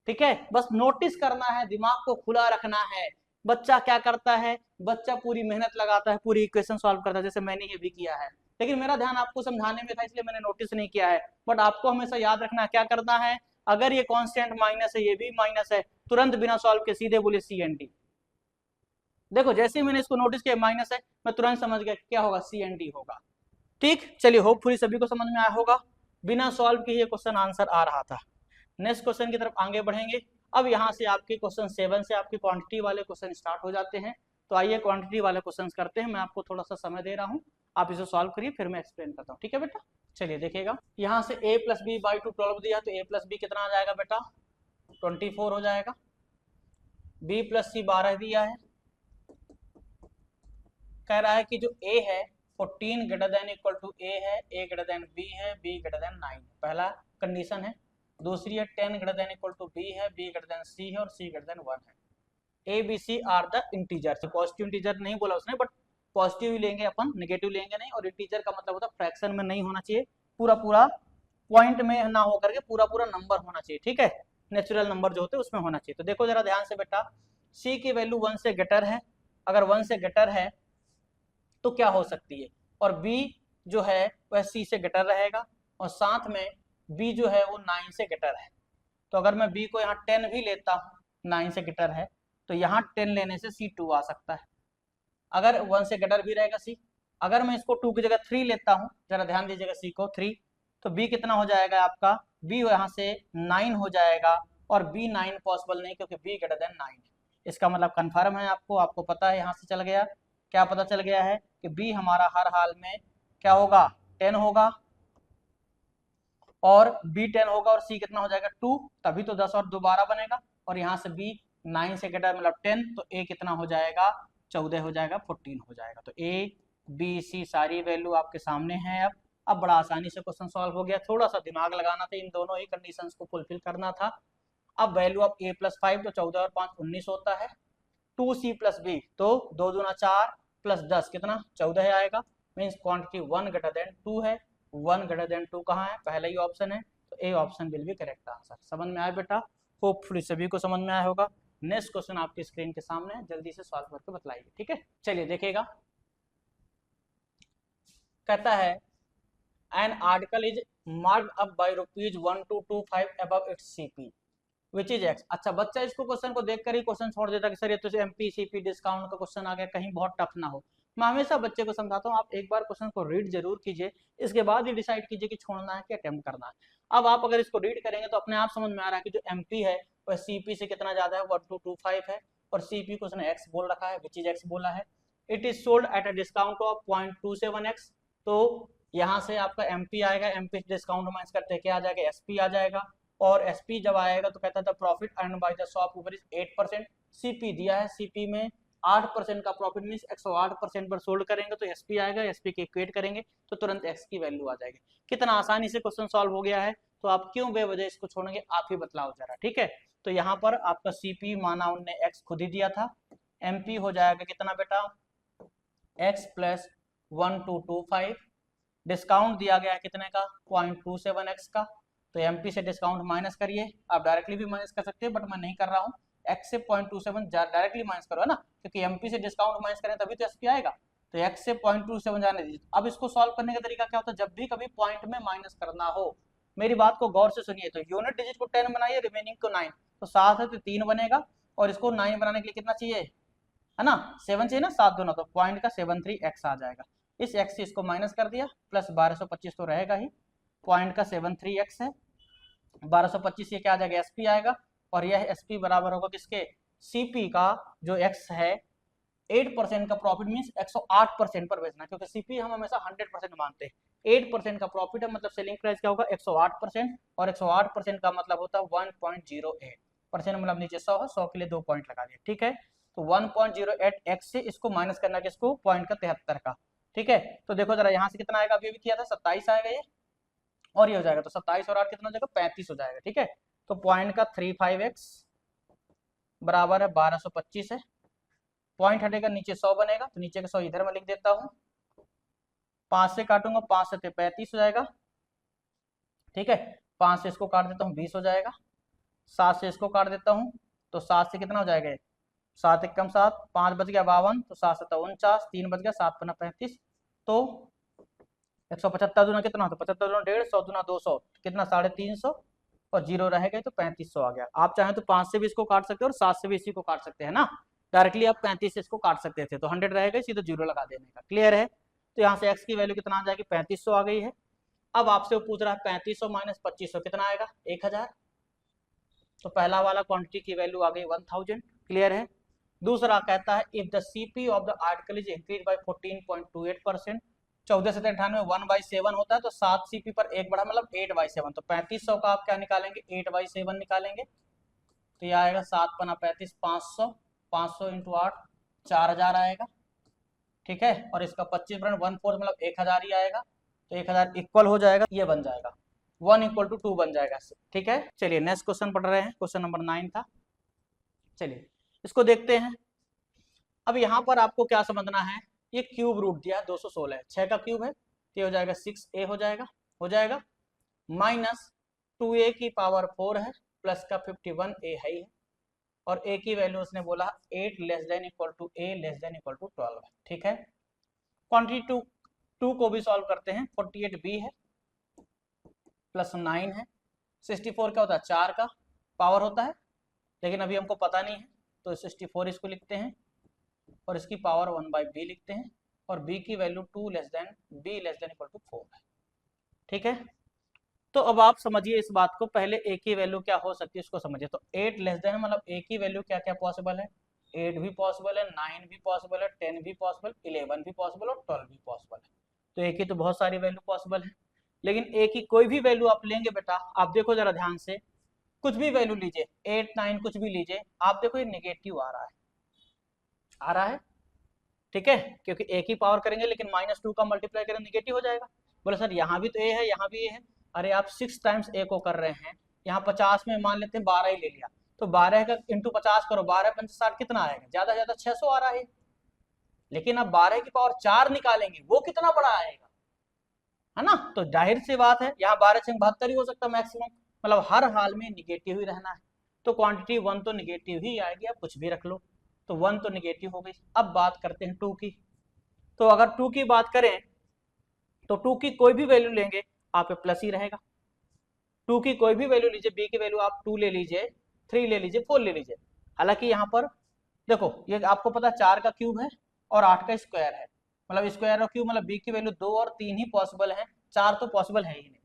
ठीक है, बस नोटिस करना है, दिमाग को खुला रखना है। बच्चा क्या करता है, बच्चा पूरी मेहनत लगाता है, पूरी इक्वेशन सॉल्व करता है, जैसे मैंने ये भी किया है, लेकिन मेरा ध्यान आपको समझाने में था इसलिए मैंने नोटिस नहीं किया है, बट आपको हमेशा याद रखना है क्या करना है, अगर ये कांस्टेंट माइनस है, ये भी माइनस है, तुरंत बिना सॉल्व के सीधे बोले सी एन डी। देखो जैसे ही मैंने इसको नोटिस किया माइनस है, मैं तुरंत समझ गया क्या होगा, सी एन डी होगा। ठीक, चलिए होपफुली सभी को समझ में आया होगा। बिना सॉल्व के ये क्वेश्चन आंसर आ रहा था। नेक्स्ट क्वेश्चन की तरफ आगे बढ़ेंगे। अब यहाँ से आपके क्वेश्चन 7 से आपकी क्वांटिटी वाले क्वेश्चन स्टार्ट हो जाते हैं। तो आइए क्वांटिटी वाले क्वेश्चन करते हैं। मैं आपको थोड़ा सा समय दे रहा हूँ, आप इसे सॉल्व करिए, फिर मैं एक्सप्लेन करता हूँ। ठीक है बेटा, चलिए देखिएगा। यहाँ से a प्लस बी बाई 2 12 दिया, तो a प्लस बी कितना आ जाएगा बेटा, 24 हो जाएगा। b प्लस सी 12 दिया है। कह रहा है कि जो a है 14 greater than equal to a है, a ग्रेटर देन b है, b ग्रेटर देन 9, पहला कंडीशन है। दूसरी है 10 greater than equal to b है, b ग्रेटर देन c है और c ग्रेटर देन 1 है। a b c are the integer. Positive integer नहीं बोला उसने, बट पॉजिटिव ही लेंगे अपन, नेगेटिव लेंगे नहीं। और इंटीजर का मतलब होता है फ्रैक्शन में नहीं होना चाहिए, पूरा पूरा पॉइंट में ना हो करके पूरा पूरा नंबर होना चाहिए। ठीक है, नेचुरल नंबर जो होते हैं उसमें होना चाहिए। तो देखो जरा ध्यान से बेटा, c की वैल्यू 1 से ग्रेटर है, अगर 1 से ग्रेटर है तो क्या हो सकती है, और b जो है वह c से ग्रेटर रहेगा, और साथ में b जो है वो 9 से ग्रेटर है। तो अगर मैं b को यहाँ 10 भी लेता हूँ, 9 से ग्रेटर है, तो यहाँ 10 लेने से c 2 आ सकता है। अगर 1 से ग्रेटर भी रहेगा c, अगर मैं इसको 2 की जगह 3 लेता हूँ, जरा ध्यान दीजिएगा c को 3, तो b कितना हो जाएगा आपका, b यहाँ से 9 हो जाएगा, और b 9 पॉसिबल नहीं क्योंकि b ग्रेटर देन 9 है। इसका मतलब कंफर्म है, आपको पता है, यहाँ से चल गया, क्या पता चल गया है कि b हमारा हर हाल में क्या होगा, 10 होगा, और b 10 होगा, और c कितना हो जाएगा 2, तभी तो 10 और 2 12 बनेगा, और यहाँ से b 9 से ग्रेटर मतलब 10, तो a कितना हो जाएगा, 14 हो जाएगा, 14 हो जाएगा। तो a b c सारी वैल्यू आपके सामने है। अब बड़ा आसानी से क्वेश्चन सॉल्व हो गया, थोड़ा सा दिमाग लगाना था, इन दोनों ही कंडीशंस को फुलफिल करना था। अब वैल्यू ऑफ a प्लस 5, तो 14 और 5 19 होता है। 2c प्लस b, तो 2 दूना 4 प्लस 10 कितना 14 आएगा। मीन्स क्वांटिटी 1 ग्रेटर देन 2 है। 1 ग्रेटर देन 2 कहाँ है, पहला ही ऑप्शन है, तो A option will be correct answer. समझ में आया बेटा, होपफुली सभी को समझ में आया होगा। नेक्स्ट क्वेश्चन आपकी स्क्रीन के सामने है, जल्दी से सॉल्व करके बतलाइए। ठीक है, चलिए देखिएगा। कहता है an article is marked up by ₹1225 above it's CP which is x. अच्छा, बच्चा इसको क्वेश्चन को देखकर ही क्वेश्चन छोड़ देता कि सर ये तो एमपी सीपी डिस्काउंट का क्वेश्चन आ गया, कहीं बहुत टफ ना हो। मैं हमेशा बच्चे को समझाता हूँ, आप एक बार क्वेश्चन को रीड जरूर कीजिए, इसके बाद ही डिसाइड कीजिए कि छोड़ना है कि अटेम्प्ट करना है। अब आप अगर इसको रीड करेंगे तो अपने आप समझ में आ रहा है कि जो एमपी है वह सीपी से कितना ज्यादा है, 1225 है, और सीपी को उसने एक्स बोल रखा है, विच इज एक्स बोला है। It is sold at a discount of 0.27x। तो यहाँ से आपका एमपी आएगा, एमपी डिस्काउंट माइनस करते क्या आ जाएगा, एसपी आ जाएगा, और एसपी जब आएगा तो कहता था profit earn by the shopkeeper is 8%। CP दिया है, सीपी में 8% का प्रॉफिट मींस 108% पर सोल्ड करेंगे तो एसपी आएगा, एसपी के इक्वेट करेंगे तो तुरंत एक्स की वैल्यू आ जाएगी। कितना आसानी से क्वेश्चन सॉल्व हो गया है, तो आप क्यों बेवजह इसको छोड़ेंगे, आप ही बतलाओ जरा। ठीक है, तो यहाँ पर आपका सीपी माना उनने एक्स खुद ही दिया था, एमपी हो जाएगा कितना बेटा, एक्स प्लस 1225, डिस्काउंट दिया गया है कितने का, 0.27x का, तो एमपी से डिस्काउंट माइनस करिए। आप डायरेक्टली भी माइनस कर सकते हैं, बट मैं नहीं कर रहा हूँ। एक्स से 0.27 डायरेक्टली माइनस करो है ना, क्योंकि एमपी से डिस्काउंट माइनस करें तभी तो एसपी आएगा। तो एक्स से 0.27 जाने दीजिए। अब इसको सॉल्व करने का तरीका क्या होता है, जब भी कभी पॉइंट में माइनस करना हो, मेरी बात को गौर से सुनिए। तो यूनिट डिजिट को 10 बनाइए, रिमेनिंग को 9, तो 7 है तो 3 बनेगा, और इसको 9 बनाने के लिए कितना चाहिए, है ना, 7 चाहिए ना, 7 दोनों, तो पॉइंट का 73x आ जाएगा। इस x से इसको माइनस कर दिया, प्लस 1225 तो रहेगा ही, पॉइंट का 73x है, 1225 ये क्या आ जाएगा, एसपी आएगा, और यह एसपी बराबर होगा किसके, सीपी का, जो x है 8% का प्रॉफिट मींस 108% पर बेचना, क्योंकि सीपी हम हमेशा 100% मानते हैं। 8% का प्रॉफिट है, मतलब सेलिंग प्राइस क्या होगा 108%, और 108% का मतलब होता है 1.08%, मतलब नीचे 100 है, 100 के लिए 2 पॉइंट लगा दिया। ठीक है, तो 1.08x से इसको माइनस करना किसको, पॉइंट का 73 का। ठीक है, तो देखो जरा यहाँ से कितना आएगा, अभी भी किया था 27 आएगा ये, और ये हो जाएगा, तो 27 और 8 कितना हो जाएगा, 35 हो जाएगा। ठीक है, तो पॉइंट का 35x बराबर है 1225 है, पॉइंट हटेगा नीचे 100 बनेगा, तो नीचे का 100 इधर मैं लिख देता हूँ, 5 से काटूंगा, 5 से 35 हो जाएगा। ठीक है, 5 से इसको काट देता हूँ, 20 हो जाएगा, 7 से इसको काट देता हूँ, तो 7 से कितना हो जाएगा, 7 एकम 7, 5 बच गया 52, तो 7 7 49, 3 बच गया, 7 पन्ना 35, तो 175 दूना कितना, तो 75 दूना 150, 100 दूना 200, कितना 350, और 0 रहेगा तो 3500 आ गया। आप चाहें तो 5 से भी इसको काट सकते हो और 7 से भी इसी को काट सकते हैं ना, डायरेक्टली आप 35 से इसको काट सकते थे, तो 100 रहेगा, सीधे 0 लगा देने का। क्लियर है? तो यहाँ से x की वैल्यू कितना आ जाएगी, 3500 आ गई है। अब आपसे वो पूछ रहा है 3500 माइनस 2500 कितना आएगा, 1000। तो पहला वाला क्वांटिटी की वैल्यू आ गई 1000। क्लियर है? दूसरा कहता है if the CP of the article is increase by 14.28%, 14 से 98 1/7 होता है, तो 7 सीपी पर एक बढ़ा मतलब 8/7, तो 3500 का आप क्या निकालेंगे, 8/7 निकालेंगे। तो ये आएगा 7 पना 35, 500, 500 इंटू 8 4000 आएगा। ठीक है, और इसका 25/1/4 मतलब 1000 ही आएगा, तो 1000 इक्वल हो जाएगा, ये बन जाएगा 1 = 2 बन जाएगा। ठीक है, चलिए नेक्स्ट क्वेश्चन पढ़ रहे हैं, क्वेश्चन नंबर 9 था। चलिए इसको देखते हैं। अब यहाँ पर आपको क्या समझना है, ये क्यूब रूट दिया 216 है, 6 का क्यूब है, तो हो जाएगा 6a हो जाएगा माइनस 2a की पावर 4 है, प्लस का 51a है ही है, और a की वैल्यू उसने बोला 8 <= a <= 12 है। ठीक है, क्वांटिटी 2 को भी सॉल्व करते हैं। 48b है प्लस 9 है, 64 क्या होता है, 4 का पावर होता है, लेकिन अभी हमको पता नहीं है, तो 64 इसको लिखते हैं और इसकी पावर 1/b लिखते हैं, और b की वैल्यू 2 <= b <= 4 है। ठीक है, तो अब आप समझिए इस बात को, पहले a की वैल्यू क्या हो सकती है उसको समझिए। तो 8 मतलब a की वैल्यू क्या क्या पॉसिबल है, 8 भी पॉसिबल है, 9 भी पॉसिबल है, 10 भी पॉसिबल, 11 भी पॉसिबल और 12 भी पॉसिबल है। तो a की तो बहुत सारी वैल्यू पॉसिबल है, लेकिन a की कोई भी वैल्यू आप लेंगे बेटा, आप देखो जरा ध्यान से, कुछ भी वैल्यू लीजिए, 8 9 कुछ भी लीजिए, आप देखो ये निगेटिव आ रहा है। ठीक है, क्योंकि a की पावर करेंगे लेकिन -2 का मल्टीप्लाई करेंगे निगेटिव हो जाएगा। बोले सर यहाँ भी तो a है, यहाँ भी a है। अरे आप 6 टाइम्स a को कर रहे हैं, यहाँ 50 में मान लेते हैं 12 ही ले लिया, तो 12 का इंटू 50 करो, 12 × 5 = 60 कितना आएगा, ज्यादा ज्यादा 600 आ रहा है। लेकिन अब 12 की पावर 4 निकालेंगे, वो कितना बड़ा आएगा, है ना। तो जाहिर सी बात है यहाँ 12 से 72 ही हो सकता है मैक्सिमम, मतलब हर हाल में निगेटिव ही रहना है। तो क्वांटिटी 1 तो निगेटिव ही आएगी, आप कुछ भी रख लो, तो 1 तो निगेटिव हो गई। अब बात करते हैं 2 की। तो अगर 2 की बात करें तो 2 की कोई भी वैल्यू लेंगे आप प्लस ही रहेगा। 2 की कोई भी वैल्यू लीजिए, b की वैल्यू आप 2 ले लीजिए, 3 ले लीजिए, 4 ले लीजिए। हालांकि यहाँ पर देखो ये आपको पता 4 का क्यूब है और 8 का स्क्वायर है, मतलब स्क्वायर और क्यूब, मतलब b की वैल्यू 2 और 3 ही पॉसिबल है, 4 तो पॉसिबल है ही नहीं।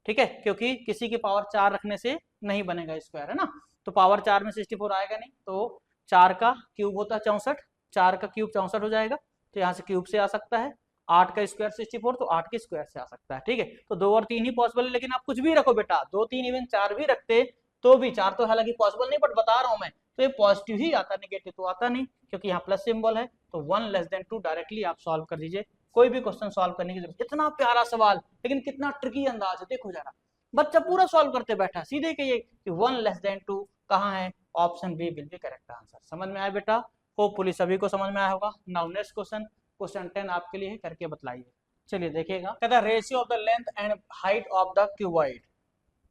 ठीक है, क्योंकि किसी की पावर 4 रखने से नहीं बनेगा स्क्वायर, है ना। तो पावर 4 में 64 आएगा नहीं, तो 4 का क्यूब होता है 64, 4 का क्यूब 64 हो जाएगा, तो यहाँ से क्यूब से आ सकता है। 8 का स्क्वायर 64, तो 8 के स्क्वायर से आ सकता है। ठीक है, तो 2 और 3 ही पॉसिबल है, लेकिन आप कुछ भी रखो बेटा, 2 3 इवन 4 भी रखते तो भी, 4 तो हालांकि पॉसिबल नहीं, बट बता रहा हूं मैं, तो ये पॉजिटिव ही आता, निगेटिव तो आता नहीं, क्योंकि यहाँ प्लस सिंबल है। तो 1 <= 2 डायरेक्टली आप सॉल्व कर दीजिए, कोई भी क्वेश्चन सॉल्व करने की जरूरत। इतना प्यारा सवाल, लेकिन कितना ट्रिकी अंदाज है, देखो जरा, बच्चा पूरा सॉल्व करते बैठा, सीधे कहिए कि 1 <= 2 कहाँ है, option B will be correct answer. समझ में आया बेटा, होपफुली सभी को समझ में आया होगा। नाउ नेक्स्ट क्वेश्चन, क्वेश्चन 10 आपके लिए है, करके बताइए। चलिए देखिएगा, कहता है ratio of the length and height of the cuboid.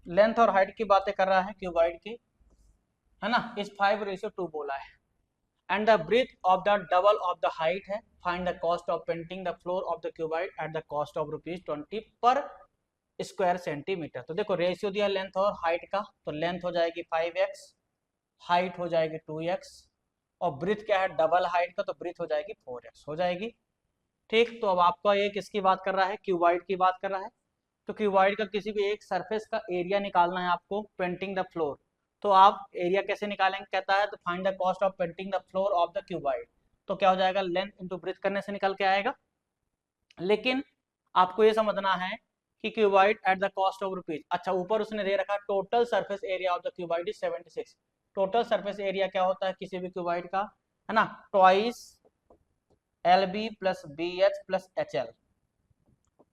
Length और हाइट की बातें कर रहा है क्यूबॉइड की, है ना। इस 5:2 बोला है, and the breadth of the double of the height है। Find the cost of painting the floor of the cuboid at the cost of ₹20 per square centimetre. तो देखो रेशियो दिया लेंथ और हाइट का, तो लेंथ हो जाएगी 5x, हाइट हो जाएगी 2x, और ब्रीथ क्या है डबल हाइट का, तो ब्रीथ हो जाएगी 4x हो जाएगी। ठीक, तो अब आपका ये किसकी बात कर रहा है, क्यूबॉइड की बात कर रहा है। तो क्यूबॉइड का किसी भी एक सरफेस का एरिया निकालना है आपको, पेंटिंग द फ्लोर। तो आप एरिया कैसे निकालेंगे, कहता है तो find the cost of painting the floor of the cuboid. तो क्या हो जाएगा, लेंथ इंटू ब्रीथ करने से निकल के आएगा। लेकिन आपको ये समझना है कि cuboid at the cost of ₹। अच्छा, ऊपर उसने दे रखा total surface area of the cuboid is 76। Total surface area क्या होता है किसी भी क्यूबॉइड का, है ना, twice LB plus BH plus HL,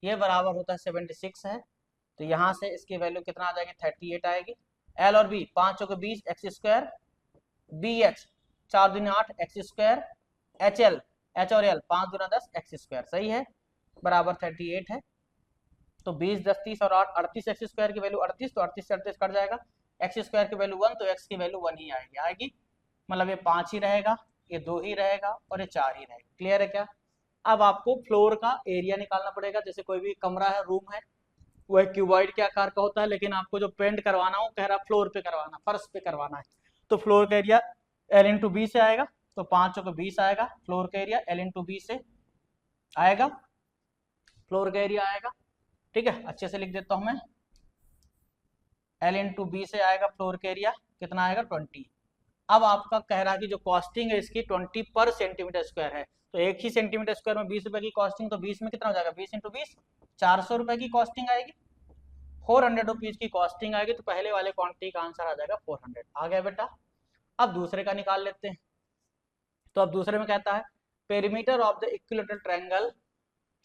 ये बराबर होता है 76 है। तो यहाँ से इसकी वैल्यू कितना आ जाएगी, 38 आएगी। L और B 5 चौके 20 x², BH 4 दूनी 8 x², HL H और L 5 दूना 10 x², सही है, बराबर 38 है। तो 20 10 30 और 8 38, x² की वैल्यू 38, तो 38 से 38 कट जाएगा, x² की वैल्यू 1, तो x की वैल्यू 1 ही आएगी, मतलब ये 5 ही रहेगा, ये 2 ही रहेगा और ये 4 ही रहेगा। क्लियर है क्या। अब आपको फ्लोर का एरिया निकालना पड़ेगा, जैसे कोई भी कमरा है, रूम है, वह क्यूबॉइड के आकार का होता है, लेकिन आपको जो पेंट करवाना हो कह रहा फ्लोर पे करवाना, फर्श पे करवाना है, तो फ्लोर का एरिया L इंटू बी से आएगा, तो 5 को 20 आएगा, फ्लोर का एरिया L इंटू बी से आएगा, फ्लोर का एरिया आएगा। ठीक है, अच्छे से लिख देता हूं मैं, L इंटू बी से आएगा, फ्लोर का एरिया कितना आएगा 20। अब आपका कह रहा है कि जो कॉस्टिंग है इसकी 20 पर सेंटीमीटर स्क्वायर है, तो एक ही सेंटीमीटर स्क्वायर में 20 रुपए की कॉस्टिंग, तो 20 में कितना हो जाएगा, 20 इंटू 20 400 रुपए की कॉस्टिंग आएगी, 400 रुपीज की कॉस्टिंग आएगी, तो पहले वाले क्वांटिटी का आंसर आ जाएगा 400। आ गया बेटा। अब दूसरे का निकाल लेते हैं। तो अब दूसरे में कहता है perimeter of the equilateral triangle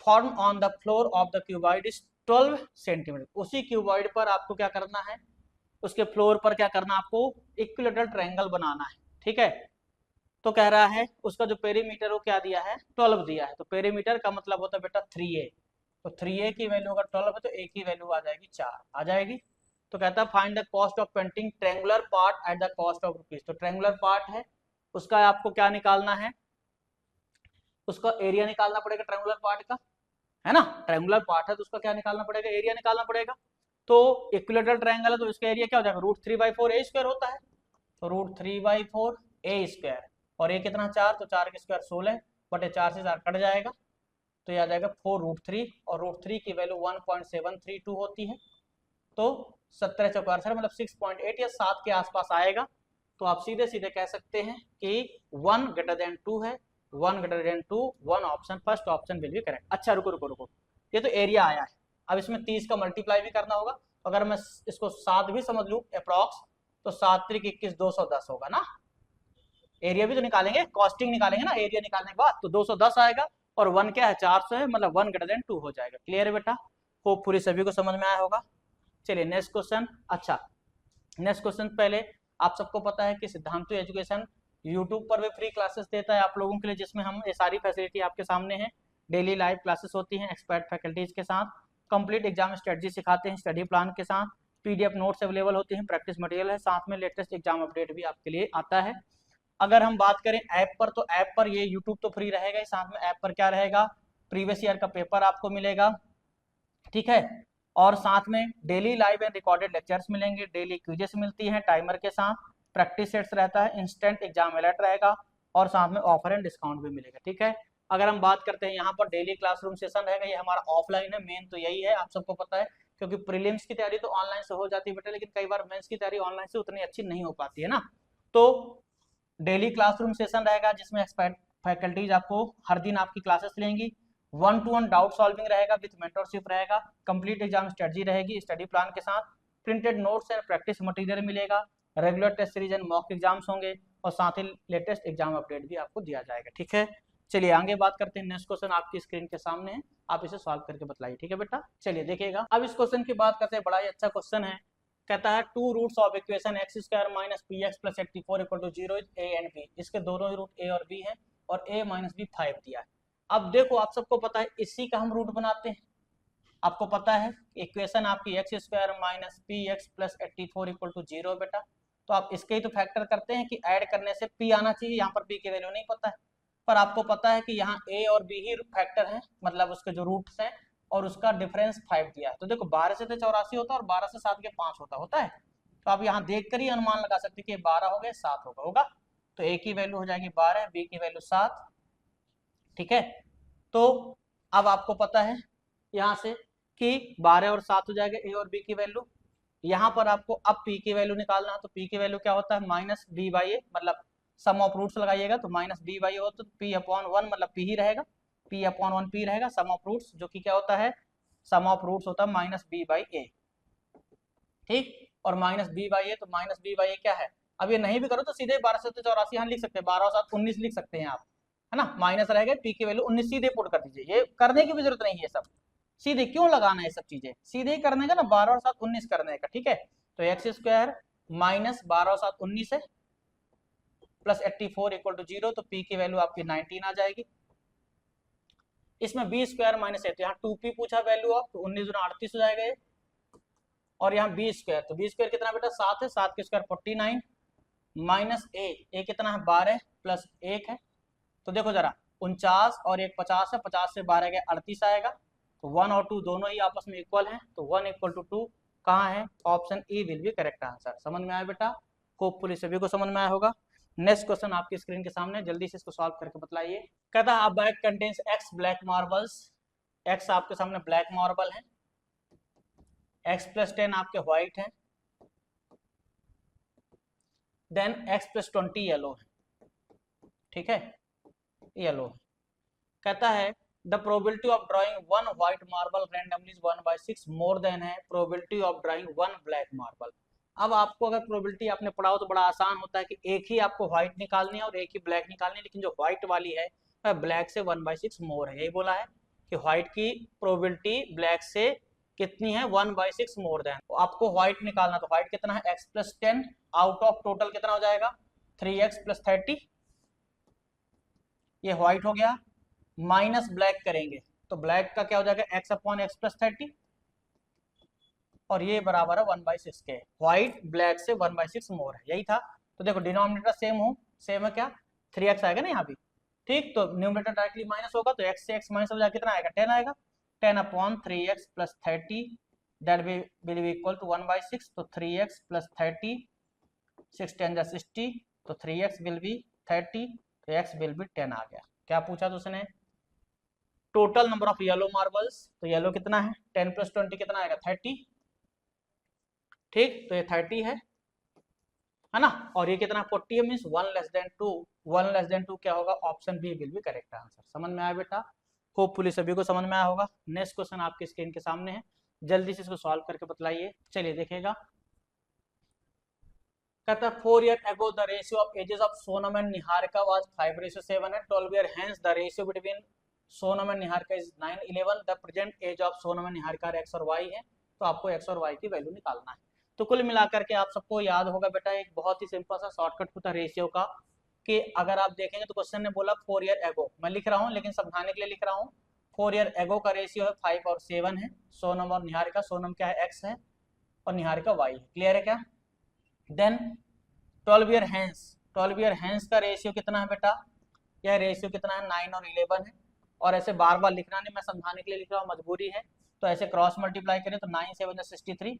form on the floor of the cuboid is 12 centimetre. उसी क्यूबॉइड पर आपको क्या करना है, उसके फ्लोर पर क्या करना है, आपको इक्विलेटरल ट्रायंगल बनाना है। ठीक है, तो कह रहा है उसका जो पेरीमीटर वो क्या दिया है, 12 दिया है, तो पेरीमीटर का मतलब होता है बेटा 3a, तो 3a की वैल्यू अगर 12 है तो a की वैल्यू आ जाएगी 4 आ जाएगी। तो कहता है find the cost of painting triangular part eight the cost of rupees. तो ट्रायंगुलर पार्ट है उसका आपको क्या निकालना है, उसका एरिया निकालना पड़ेगा ट्रायंगुलर पार्ट का, है ना, ट्रायंगुलर पार्ट है तो उसका क्या निकालना पड़ेगा, एरिया निकालना पड़ेगा। तो इक्विलेटरल ट्रायंगल है तो इसका एरिया क्या हो जाएगा, √3/4 a स्क्वायर होता है, तो √3/4 a स्क्वायर, और a कितना 4, तो 4 के स्क्वायर 16 बटे 4 से 4 कट जाएगा, तो ये आ जाएगा 4√3, और √3 की वैल्यू 1.732 होती है, तो 17 चौका 68 मतलब 6.8 या 7 के आसपास आएगा। तो आप सीधे सीधे कह सकते हैं कि 1 ग्रेटर देन 2 है, 1 greater than 2, 1 option, first option will be correct. अच्छा रुको रुको रुको, ये तो एरिया आया है, अब इसमें 30 का मल्टीप्लाई भी करना होगा, अगर मैं इसको 7 भी समझ लूं अप्रॉक्स, तो 7 × 21 210 होगा ना, एरिया भी तो निकालेंगे, कॉस्टिंग निकालेंगे ना एरिया निकालने के बाद, तो 210 आएगा, और 1 क्या है 400 है, मतलब 1 ग्रेटर देन 2 हो जाएगा। क्लियर है बेटा, होपफुली सभी को समझ में आया होगा। चलिए नेक्स्ट क्वेश्चन। अच्छा नेक्स्ट क्वेश्चन पहले, आप सबको पता है कि सिद्धांतु एजुकेशन यूट्यूब पर भी फ्री क्लासेस देता है आप लोगों के लिए, जिसमें हम ये सारी फैसिलिटी आपके सामने है, डेली लाइव क्लासेस होती हैं एक्सपर्ट फैकल्टीज के साथ, कंप्लीट एग्जाम स्ट्रेटजी सिखाते हैं स्टडी प्लान के साथ, पीडीएफ नोट्स अवेलेबल होते हैं, प्रैक्टिस मटेरियल है, साथ में लेटेस्ट एग्जाम अपडेट भी आपके लिए आता है। अगर हम बात करें ऐप पर, तो ऐप पर ये यूट्यूब तो फ्री रहेगा ही, साथ में ऐप पर क्या रहेगा, प्रीवियस ईयर का पेपर आपको मिलेगा, ठीक है, और साथ में daily live and recorded lectures मिलेंगे, डेली क्विजेस मिलती हैं टाइमर के साथ, प्रैक्टिस सेट्स रहता है, इंस्टेंट एग्जाम अलर्ट रहेगा, और साथ में ऑफर एंड डिस्काउंट भी मिलेगा। ठीक है, अगर हम बात करते हैं यहाँ पर डेली क्लासरूम सेशन रहेगा, ये हमारा ऑफलाइन है, मेन तो यही है, आप सबको पता है, क्योंकि प्रीलिम्स की तैयारी तो ऑनलाइन से हो जाती है बेटा, लेकिन कई बार मेंस की तैयारी ऑनलाइन से उतनी अच्छी नहीं हो पाती है ना। तो डेली क्लासरूम सेशन रहेगा जिसमें एक्सपर्ट फैकल्टीज आपको हर दिन आपकी क्लासेस लेंगी, 1-to-1 डाउट सॉल्विंग रहेगा विद मेंटरशिप रहेगा, कंप्लीट एग्जाम स्ट्रेटजी रहेगी स्टडी प्लान के साथ, printed notes and practice material मिलेगा, regular test series and mock exams होंगे, और साथ ही लेटेस्ट एग्जाम अपडेट भी आपको दिया जाएगा। ठीक है, चलिए आगे बात करते हैं। नेक्स्ट क्वेश्चन आपकी स्क्रीन के सामने है, आप इसे सॉल्व करके बताइए। ठीक है बेटा, चलिए देखिएगा। अब इस क्वेश्चन की बात करते हैं, बड़ा ही अच्छा क्वेश्चन है, कहता है 2 roots of equation x² - px + 84 = 0 is a and b। इसके दोनों रूट a और b हैं, और a - b 5 दिया है। अब देखो आप सबको पता है इसी का हम रूट बनाते हैं, आपको पता है इक्वेशन आपकी x² - px + 84 = 0 बेटा, तो आप इसके ही तो फैक्टर करते हैं कि ऐड करने से p आना चाहिए, यहाँ पर p की वैल्यू नहीं पता है, पर आपको पता है कि यहाँ a और b ही फैक्टर हैं, मतलब उसके जो रूट्स हैं, और उसका डिफरेंस 5 दिया है। तो देखो 12 से तो 84 होता है, और 12 से 7 के 5 होता है, तो आप यहाँ देखकर ही अनुमान लगा सकते हैं कि 12 हो गए 7 होगा, तो a की वैल्यू हो जाएगी 12, b की वैल्यू 7। ठीक है, तो अब आपको पता है यहाँ से कि 12 और 7 हो जाएगा a और b की वैल्यू। यहाँ पर आपको अब p की वैल्यू निकालना है, तो p की वैल्यू क्या होता है -b/a, मतलब सम ऑफ रूट्स लगाइएगा तो -b/a हो, तो p/1 मतलब p ही रहेगा, p/1 p रहेगा, सम ऑफ रूट्स जो कि क्या होता है, सम ऑफ रूट्स होता है -b/a। ठीक, और -b/a, तो -b/a क्या है, अब ये नहीं भी करो तो सीधे 12 से 84 यहाँ लिख सकते हैं, 12 और 7 19 लिख सकते हैं आप, है ना, माइनस रहेगा, p की वैल्यू 19 सीधे पुट कर दीजिए, ये करने की भी जरूरत नहीं है, सब सीधे क्यों लगाना है, सब चीजें सीधे ही करने का ना, 12 और 7 19 करने का। ठीक है, तो x² - 12 और 7 19 है, + 84 = 0, तो p की वैल्यू आपकी 19 आ जाएगी। इसमें b² - a, तो यहाँ 2p पूछा वैल्यू ऑफ, तो 19 × 38 हो जाएगा ये, और यहाँ b², तो b² कितना बेटा 7 है, 7 के स्क्वायर 49, माइनस a कितना है 12 + 1 है, तो देखो जरा 49 और 1 50 है, 50 से 12 गए 38 आएगा, तो 1 और 2 दोनों ही आपस में इक्वल हैं, तो 1 इक्वल टू 2 कहाँ है? Option E will be correct answer. समझ में आया बेटा? होपफुली सभी को समझ में आया होगा। नेक्स्ट क्वेश्चन आपकी स्क्रीन के सामने, जल्दी से इसको सॉल्व करके बताइए। कहता है अ bag contains x black marbles, x आपके सामने ब्लैक मार्बल है, x प्लस 10 आपके व्हाइट है, देन x प्लस 20 येलो है, ठीक है, येलो है। कहता है the probability of drawing one white marble randomly is 1/6 more than है probability of drawing one black marble. अब आपको अगर प्रोबेबिलिटी आपने पढ़ा हो तो बड़ा आसान होता है कि एक ही आपको व्हाइट निकालनी है और एक ही ब्लैक निकालनी है, लेकिन जो व्हाइट वाली है वह ब्लैक से 1/6 मोर है। यही बोला है कि व्हाइट की प्रोबेबिलिटी ब्लैक से कितनी है? 1/6 मोर देन। तो आपको व्हाइट निकालना, तो व्हाइट कितना है? x plus 10 out of total कितना हो जाएगा? 3x प्लस 30, ये व्हाइट हो गया, माइनस ब्लैक करेंगे तो ब्लैक का क्या हो जाएगा? x अपॉन x प्लस 30, और ये बराबर है 1/6 के। व्हाइट ब्लैक से 1/6 मोर है, यही था। तो देखो डिनोमिनेटर सेम है क्या? 3x आएगा ना यहाँ भी, ठीक। तो न्यूमरेटर डायरेक्टली माइनस होगा, तो x से x माइनस हो जाएगा, कितना आएगा? 10 आएगा। 10 upon 3x plus 30 that will be equal to 1/6, तो 3x प्लस 30, 6 10 जा 60, तो 3x विल बी 30, तो x विल बी 10 आ गया। क्या पूछा तो उसने? Total number of yellow marbles, तो येलो कितना है? 10 प्लस 20 कितना आएगा? 30, ठीक। तो ये 30 है ना, और ये कितना? 40 है, means 1 less than 2। 1 less than 2 क्या होगा? Option B will be correct answer. समझ में आया बेटा? होपफुली सभी को समझ में आया होगा। नेक्स्ट क्वेश्चन आपकी स्क्रीन के सामने है, जल्दी से इसको सॉल्व करके बतलाइए। चलिए देखिएगा। कहता है 4 years ago the ratio of ages of Sonam and Niharika was 5:7 and 12 years hence the ratio between Sonam and Niharika is 9:11। the present age of Sonam and Niharika x और y है, तो आपको x और y की value निकालना है। तो कुल मिलाकर के आप सबको याद होगा बेटा, एक बहुत ही सिंपल सा शॉर्टकट होता है रेशियो का, कि अगर आप देखेंगे तो क्वेश्चन ने बोला 4 years ago, मैं लिख रहा हूँ लेकिन समझाने के लिए लिख रहा हूँ। 4 years ago का रेशियो है 5 और 7 है, सोनम और निहारिका। सोनम क्या है? x है, और निहारिका y है। क्लियर है क्या? Then 12 year hence, 12 year hence का रेशियो कितना है बेटा? यह रेशियो कितना है? 9 और 11 है। और ऐसे बार बार लिखना नहीं, मैं समझाने के लिए लिख रहा हूँ, मजबूरी है। तो ऐसे क्रॉस मल्टीप्लाई करें तो 9 7 63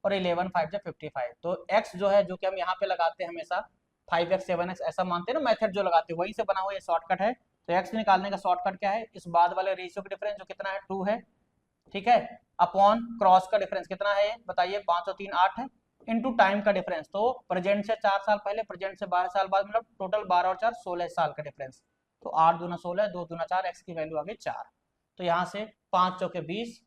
और 11 5 55। तो x जो है, जो कि हम यहाँ पे लगाते हैं हमेशा 5x 7x ऐसा मानते हैं ना, मेथड जो लगाते हैं वहीं से बना हुआ ये शॉर्टकट है। तो x निकालने का शॉर्टकट क्या है? इस बाद वाले रेशियो का डिफरेंस जो कितना है? 2 है, ठीक है, अपॉन क्रॉस का डिफरेंस कितना है? बताइए। 5 और 3 8 है, इनटू टाइम का डिफरेंस। तो प्रेजेंट से 4 साल पहले, प्रेजेंट से 12 साल बाद, मतलब टोटल 12 और 4 16 साल का डिफरेंस। तो 8 दूना 16, 2 दूना 4, x की वैल्यू आ गई 4। तो यहाँ से 5 चौके 20,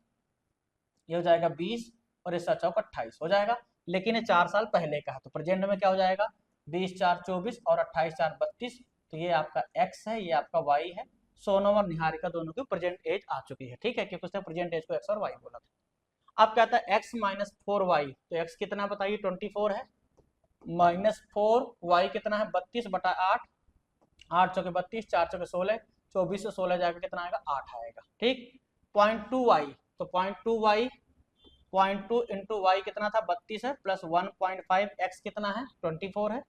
ये हो जाएगा 20, और इस 7 28 हो जाएगा। लेकिन ये 4 साल पहले का है, तो प्रेजेंट में क्या हो जाएगा? 20 4 24 और 28 4 32। तो ये आपका x है, ये आपका y है। सोनम और निहारिका दोनों की प्रेजेंट एज आ चुकी है, ठीक है, क्योंकि उसने प्रेजेंट एज को x और y बोला था। अब कहता है x माइनस 4y, तो x कितना बताइए? 24 है, माइनस 4y कितना है? 32/8, 8 चौके 32, 4 चौके 16, 24 से 16 जाकर कितना आएगा? 8 आएगा, ठीक। 0.2y, तो 0.2y 0.2 इंटू वाई कितना था? 32 है, प्लस 1.5 x कितना है? 24 है,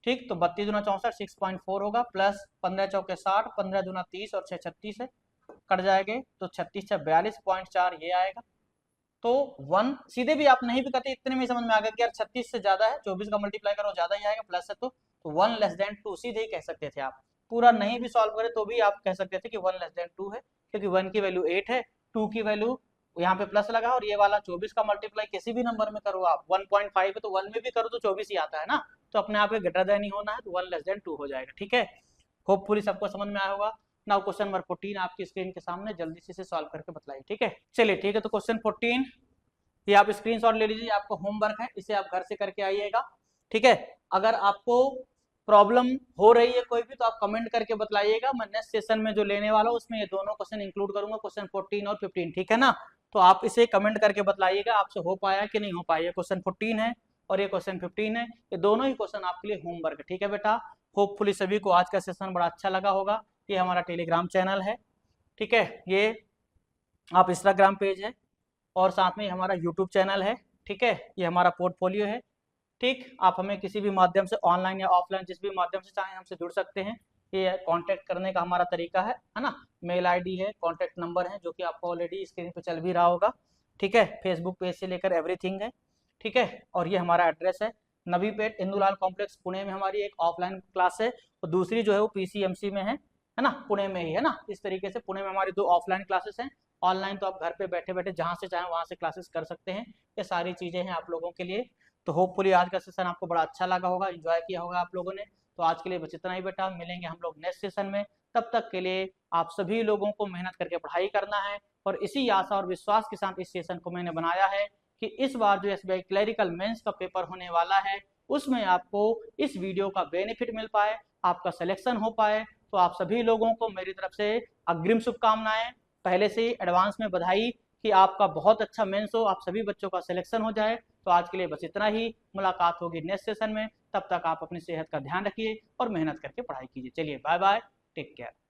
ठीक। तो 32 दूना 64, 6.4 होगा, प्लस 15 चौके 60, 15 दूना 30 और 6 36 है, कट जाएंगे तो 36 से 42.4 ये आएगा। तो 1 सीधे भी आप नहीं भी करते, इतने में समझ में आ गया कि यार 36 से ज्यादा है, 24 का मल्टीप्लाई करो ज्यादा ही आएगा, प्लस है तो 1 लेस देन 2 सीधे ही कह सकते थे आप। पूरा नहीं भी सॉल्व करे तो भी आप कह सकते थे कि 1 लेस देन 2 है, क्योंकि 1 की वैल्यू 8 है, 2 की वैल्यू यहाँ पे प्लस लगा, और ये वाला 24 का मल्टीप्लाई किसी भी नंबर में करो आप, 1.5 है तो 1 में भी करो तो 24 ही आता है ना, तो अपने आप ग्रेटर देन ही होना है, तो 1 लेस देन 2 हो जाएगा, ठीक है। होपफुली सबको समझ में आया होगा। नाउ क्वेश्चन नंबर 14 आपकी स्क्रीन के सामने, जल्दी से इसे सॉल्व करके बताइए, ठीक है। चलिए ठीक है, तो क्वेश्चन 14 ये आप स्क्रीनशॉट ले लीजिए, आपको होमवर्क है, इसे आप घर से करके आइएगा, ठीक है। अगर आपको प्रॉब्लम हो रही है कोई भी तो आप कमेंट करके बताइएगा, मैं नेक्स्ट सेशन में जो लेने वाला हूँ उसमें ये दोनों क्वेश्चन इंक्लूड करूंगा, क्वेश्चन 14 और 15, ठीक है ना। तो आप इसे कमेंट करके बताइएगा आपसे हो पाया कि नहीं हो पाया। क्वेश्चन 14 है और ये क्वेश्चन 15 है, ये दोनों ही क्वेश्चन आपके लिए होमवर्क है, ठीक है बेटा। होपफुली सभी को आज का सेशन बड़ा अच्छा लगा होगा। ये हमारा टेलीग्राम चैनल है, ठीक है, ये आप इंस्टाग्राम पेज है, और साथ में हमारा यूट्यूब चैनल है, ठीक है, ये हमारा पोर्टफोलियो है, ठीक। आप हमें किसी भी माध्यम से ऑनलाइन या ऑफलाइन जिस भी माध्यम से चाहें हमसे जुड़ सकते हैं। ये कांटेक्ट करने का हमारा तरीका है ना। मेल आईडी है, कांटेक्ट नंबर है, जो कि आपको ऑलरेडी स्क्रीन पे चल भी रहा होगा। ठीक है, फेसबुक पेज से लेकर एवरीथिंग है। ठीक है, और ये हमारा एड्रेस है नवीपेट इंदुलाल कॉम्प्लेक्स पुणे में। हमारी एक ऑफलाइन क्लास है और दूसरी जो है वो पीसीएमसी में है ना, पुणे में ही है ना। इस तरीके से पुणे में हमारी 2 ऑफलाइन क्लासेस हैं। ऑनलाइन तो आप घर पे बैठे बैठे जहाँ से चाहें वहाँ से क्लासेस कर सकते हैं। ये सारी चीज़ें हैं आप लोगों के लिए। तो होपफुली आज का सेशन आपको बड़ा अच्छा लगा होगा, एंजॉय किया होगा आप लोगों ने। तो आज के लिए बस इतना ही बेटा, मिलेंगे हम लोग नेक्स्ट सेशन में। तब तक के लिए आप सभी लोगों को मेहनत करके पढ़ाई करना है, और इसी आशा और विश्वास के साथ इस सेशन को मैंने बनाया है कि इस बार जो एसबीआई क्लरिकल मेंस का पेपर होने वाला है उसमें आपको इस वीडियो का बेनिफिट मिल पाए, आपका सिलेक्शन हो पाए। तो आप सभी लोगों को मेरी तरफ से अग्रिम शुभकामनाएं, पहले से ही एडवांस में बधाई कि आपका बहुत अच्छा मेंस हो, आप सभी बच्चों का सिलेक्शन हो जाए। तो आज के लिए बस इतना ही, मुलाकात होगी नेक्स्ट सेशन में। तब तक आप अपनी सेहत का ध्यान रखिए और मेहनत करके पढ़ाई कीजिए। चलिए बाय बाय, टेक केयर।